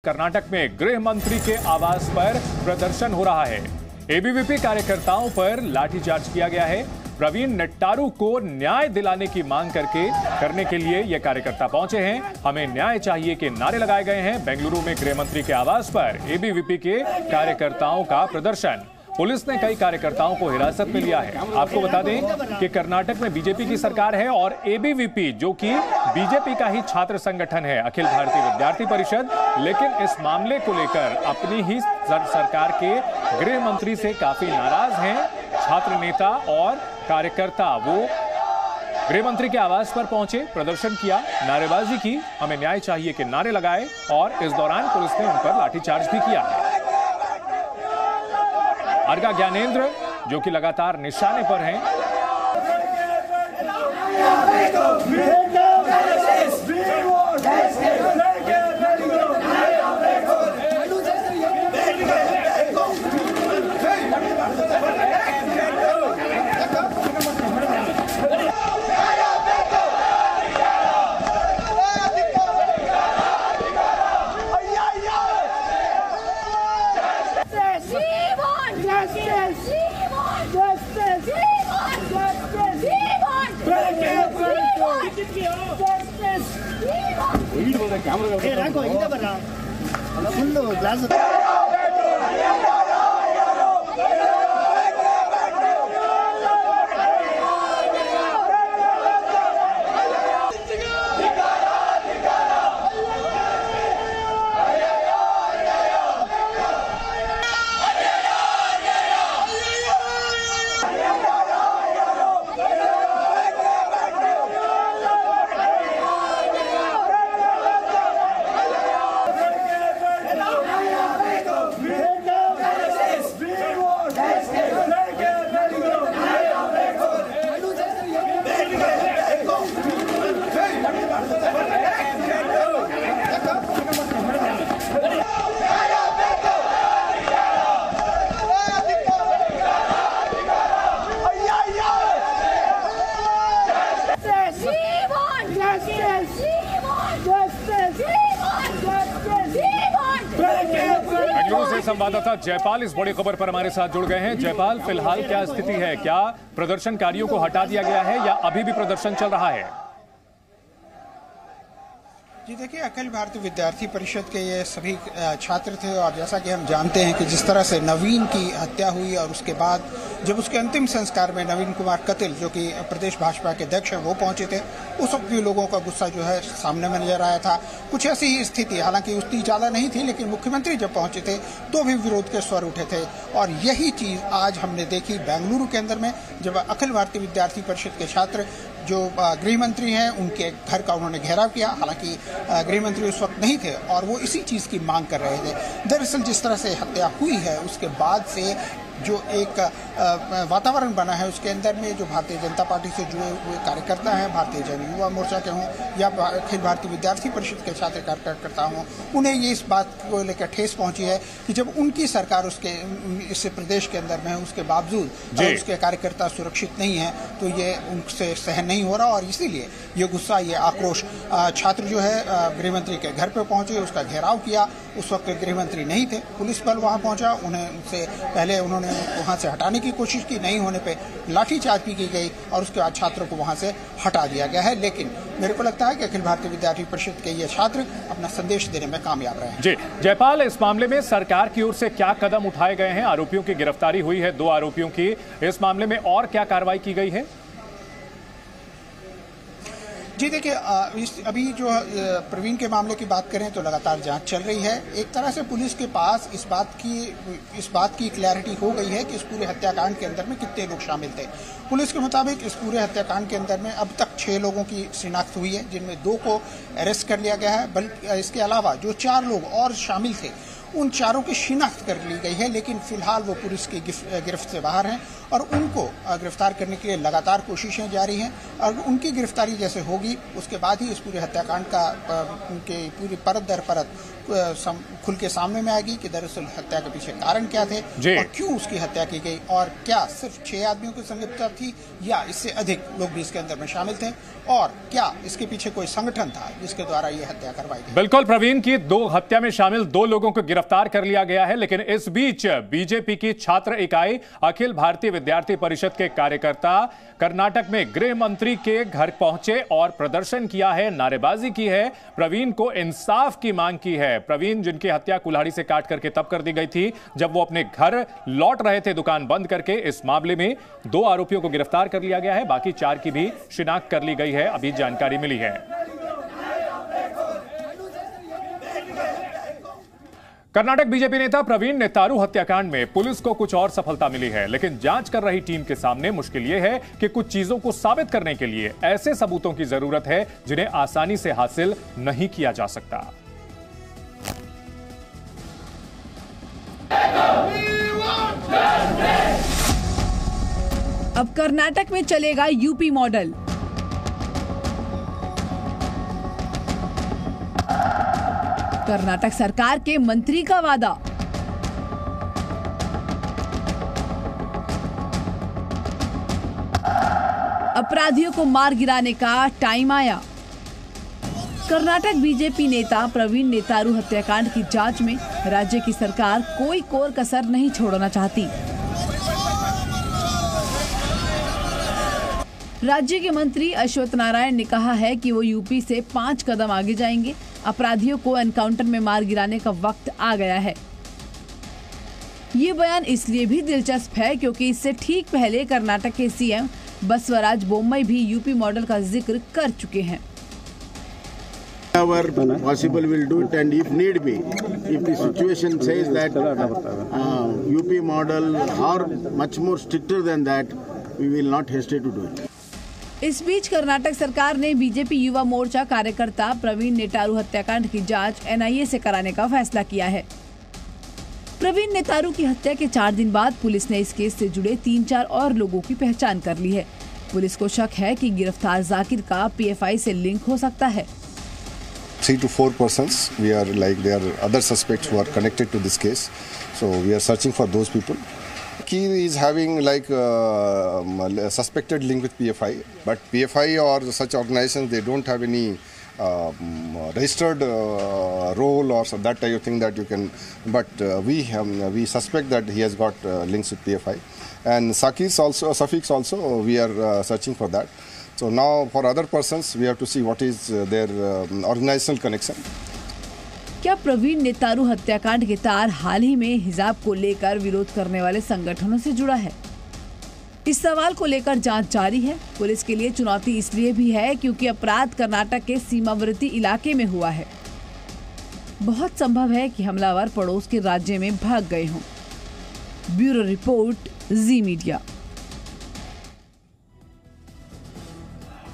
कर्नाटक में गृह मंत्री के आवास पर प्रदर्शन हो रहा है। एबीवीपी कार्यकर्ताओं पर लाठीचार्ज किया गया है। प्रवीण नेट्टारू को न्याय दिलाने की मांग करने के लिए ये कार्यकर्ता पहुंचे हैं। हमें न्याय चाहिए के नारे लगाए गए हैं। बेंगलुरु में गृह मंत्री के आवास पर एबीवीपी के कार्यकर्ताओं का प्रदर्शन। पुलिस ने कई कार्यकर्ताओं को हिरासत में लिया है। आपको बता दें कि कर्नाटक में बीजेपी की सरकार है और एबीवीपी, जो कि बीजेपी का ही छात्र संगठन है, अखिल भारतीय विद्यार्थी परिषद, लेकिन इस मामले को लेकर अपनी ही सरकार के गृह मंत्री से काफी नाराज हैं। छात्र नेता और कार्यकर्ता वो गृह मंत्री के आवास पर पहुंचे, प्रदर्शन किया, नारेबाजी की, हमें न्याय चाहिए के नारे लगाए और इस दौरान पुलिस ने उन पर लाठीचार्ज भी किया है। अर्गा ज्ञानेंद्र, जो कि लगातार निशाने पर हैं, संवाददाता जयपाल इस बड़ी खबर पर हमारे साथ जुड़ गए हैं। जयपाल, फिलहाल क्या स्थिति है? क्या प्रदर्शनकारियों को हटा दिया गया है या अभी भी प्रदर्शन चल रहा है? जी देखिए, अखिल भारतीय विद्यार्थी परिषद के ये सभी छात्र थे और जैसा कि हम जानते हैं कि जिस तरह से नवीन की हत्या हुई और उसके बाद जब उसके अंतिम संस्कार में नवीन कुमार कतिल, जो कि प्रदेश भाजपा के अध्यक्ष हैं, वो पहुंचे थे, उस वक्त भी लोगों का गुस्सा जो है सामने में नजर आया था। कुछ ऐसी ही स्थिति, हालांकि उतनी ज्यादा नहीं थी, लेकिन मुख्यमंत्री जब पहुंचे थे तो भी विरोध के स्वर उठे थे। और यही चीज आज हमने देखी बेंगलुरु के अंदर में, जब अखिल भारतीय विद्यार्थी परिषद के छात्र जो गृह मंत्री हैं उनके घर का उन्होंने घेराव किया। हालांकि गृह मंत्री उस वक्त नहीं थे और वो इसी चीज की मांग कर रहे थे। दरअसल जिस तरह से हत्या हुई है उसके बाद से जो एक वातावरण बना है उसके अंदर में जो भारतीय जनता पार्टी से जुड़े हुए कार्यकर्ता हैं, भारतीय जन युवा मोर्चा के हों या अखिल भारतीय विद्यार्थी परिषद के छात्र कार्यकर्ता हों, उन्हें ये इस बात को लेकर ठेस पहुंची है कि जब उनकी सरकार उसके इस प्रदेश के अंदर में है, उसके बावजूद उसके कार्यकर्ता सुरक्षित नहीं है, तो ये उनसे सहन नहीं हो रहा और इसीलिए ये गुस्सा, ये आक्रोश। छात्र जो है गृह मंत्री के घर पर पहुंचे, उसका घेराव किया। उस वक्त गृह मंत्री नहीं थे, पुलिस बल वहां पहुंचा, उनसे पहले उन्होंने वहां से हटाने की कोशिश की, नहीं होने पे लाठीचार्ज भी की गई और उसके बाद छात्रों को वहां से हटा दिया गया है। लेकिन मेरे को लगता है कि अखिल भारतीय विद्यार्थी परिषद के ये छात्र अपना संदेश देने में कामयाब रहे हैं। जी जयपाल, इस मामले में सरकार की ओर से क्या कदम उठाए गए हैं? आरोपियों की गिरफ्तारी हुई है, 2 आरोपियों की। इस मामले में और क्या कार्रवाई की गई है? जी देखिए, अभी जो प्रवीण के मामले की बात करें तो लगातार जांच चल रही है। एक तरह से पुलिस के पास इस बात की क्लैरिटी हो गई है कि इस पूरे हत्याकांड के अंदर में कितने लोग शामिल थे। पुलिस के मुताबिक इस पूरे हत्याकांड के अंदर में अब तक 6 लोगों की शिनाख्त हुई है, जिनमें 2 को अरेस्ट कर लिया गया है। बल्कि इसके अलावा जो 4 लोग और शामिल थे उन चारों की शिनाख्त कर ली गई है, लेकिन फिलहाल वो पुलिस की गिरफ्त से बाहर हैं और उनको गिरफ्तार करने के लिए लगातार कोशिशें जारी हैं। और उनकी गिरफ्तारी जैसे होगी उसके बाद ही इस पूरे हत्याकांड का उनके पूरी परत दर परत खुल के सामने में आएगी कि दरअसल हत्या के पीछे कारण क्या थे और क्यों उसकी हत्या की गई, और क्या सिर्फ 6 आदमियों की संलिप्तता थी या इससे अधिक लोग भी इसके अंदर में शामिल थे, और क्या इसके पीछे कोई संगठन था जिसके द्वारा ये हत्या करवाई गई। बिल्कुल प्रवीण, की 2 हत्या में शामिल 2 लोगों को गिरफ्तार कर लिया गया है, लेकिन इस बीच बीजेपी की छात्र इकाई अखिल भारतीय विद्यार्थी परिषद के कार्यकर्ता कर्नाटक में गृह मंत्री के घर पहुंचे और प्रदर्शन किया है, नारेबाजी की है, प्रवीण को इंसाफ की मांग की है। प्रवीण जिनकी हत्या कुल्हाड़ी से काट करके तब कर दी गई थी जब वो अपने घर लौट रहे थे दुकान बंद करके। इस मामले में 2 आरोपियों को गिरफ्तार कर लिया गया है, बाकी 4 की भी शिनाख्त कर ली गई है, अभी जानकारी मिली है। कर्नाटक बीजेपी नेता प्रवीण नेतारू हत्याकांड में पुलिस को कुछ और सफलता मिली है, लेकिन जांच कर रही टीम के सामने मुश्किल यह है कि कुछ चीजों को साबित करने के लिए ऐसे सबूतों की जरूरत है जिन्हें आसानी से हासिल नहीं किया जा सकता। अब कर्नाटक में चलेगा यूपी मॉडल। कर्नाटक सरकार के मंत्री का वादा। अपराधियों को मार गिराने का टाइम आया। कर्नाटक बीजेपी नेता प्रवीण नेतारू हत्याकांड की जांच में राज्य की सरकार कोई कोर कसर नहीं छोड़ना चाहती। राज्य के मंत्री अश्वत्थ नारायण ने कहा है कि वो यूपी से 5 कदम आगे जाएंगे। अपराधियों को एनकाउंटर में मार गिराने का वक्त आ गया है। ये बयान इसलिए भी दिलचस्प है क्योंकि इससे ठीक पहले कर्नाटक के सीएम बसवराज बोम्मई भी यूपी मॉडल का जिक्र कर चुके हैं। Whatever possible will do it, and if need be, if the situation says that UP model or much more stricter than that, we will not hesitate to do it. इस बीच कर्नाटक सरकार ने BJP Yuva Morcha कार्यकर्ता प्रवीण नेतारू हत्याकांड की जांच एनआईए से कराने का फैसला किया है। प्रवीण नेतारू की हत्या के 4 दिन बाद पुलिस ने इस केस से जुड़े 3-4 और लोगों की पहचान कर ली है। पुलिस को शक है कि गिरफ्तार जाकिर का पीएफआई से लिंक हो सकता है। 3 to 4 persons. We are like there are other suspects who are connected to this case, so we are searching for those people. He is having like a suspected link with PFI, but PFI or such organizations, they don't have any registered role or that type of thing that you can. But we suspect that he has got links with PFI, and Safiq also we are searching for that. So now for other persons, we have to see what is their organizational connection. क्या प्रवीण नेतारू हत्याकांड के तार हाल ही में हिजाब को लेकर विरोध करने वाले संगठनों से जुड़ा है? इस सवाल को लेकर जांच जारी है। पुलिस के लिए चुनौती इसलिए भी है क्योंकि अपराध कर्नाटक के सीमावर्ती इलाके में हुआ है। बहुत संभव है कि हमलावर पड़ोस के राज्य में भाग गए हों। ब्यूरो रिपोर्ट, जी मीडिया।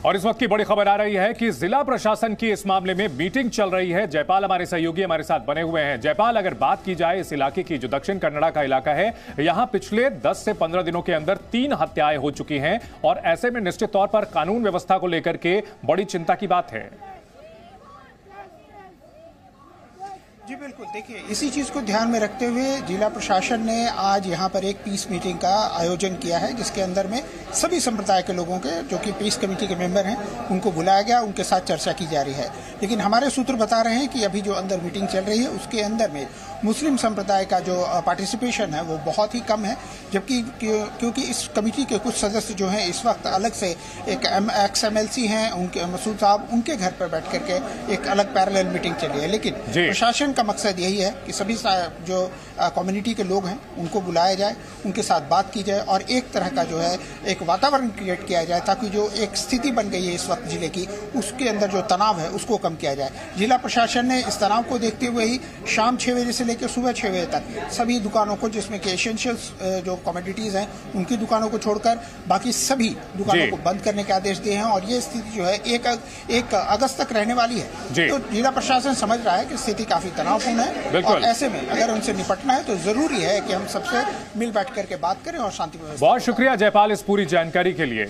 और इस वक्त की बड़ी खबर आ रही है कि जिला प्रशासन की इस मामले में मीटिंग चल रही है। जयपाल हमारे सहयोगी हमारे साथ बने हुए हैं। जयपाल, अगर बात की जाए इस इलाके की, जो दक्षिण कन्नड़ा का इलाका है, यहां पिछले 10 से 15 दिनों के अंदर 3 हत्याएं हो चुकी हैं और ऐसे में निश्चित तौर पर कानून व्यवस्था को लेकर के बड़ी चिंता की बात है। जी बिल्कुल, देखिए इसी चीज़ को ध्यान में रखते हुए जिला प्रशासन ने आज यहाँ पर एक पीस मीटिंग का आयोजन किया है, जिसके अंदर में सभी संप्रदाय के लोगों के जो कि पीस कमेटी के मेंबर हैं उनको बुलाया गया, उनके साथ चर्चा की जा रही है। लेकिन हमारे सूत्र बता रहे हैं कि अभी जो अंदर मीटिंग चल रही है उसके अंदर में मुस्लिम संप्रदाय का जो पार्टिसिपेशन है वो बहुत ही कम है, जबकि क्योंकि इस कमेटी के कुछ सदस्य जो हैं इस वक्त अलग से एक XMLC हैं, उनके मसूद साहब, उनके घर पर बैठ करके एक अलग पैरेलल मीटिंग चली है। लेकिन प्रशासन का मकसद यही है कि सभी जो कम्युनिटी के लोग हैं उनको बुलाया जाए, उनके साथ बात की जाए और एक तरह का जो है एक वातावरण क्रिएट किया जाए ताकि जो एक स्थिति बन गई है इस वक्त जिले की, उसके अंदर जो तनाव है उसको कम किया जाए। जिला प्रशासन ने इस तनाव को देखते हुए ही शाम 6 बजे से लेकर सुबह 6 बजे तक सभी दुकानों को, जिसमें कि एसेंशियल्स जो कमोडिटीज हैं उनकी दुकानों को छोड़कर बाकी सभी दुकानों को बंद करने के आदेश दिए हैं और ये स्थिति जो है 1 अगस्त तक रहने वाली है। तो जिला प्रशासन समझ रहा है कि स्थिति काफी तनावपूर्ण है। बिल्कुल। और ऐसे में अगर उनसे निपटना है तो जरूरी है कि हम सबसे मिल बैठ करके बात करें और शांति व्यवस्था। बहुत शुक्रिया जयपाल इस पूरी जानकारी के लिए।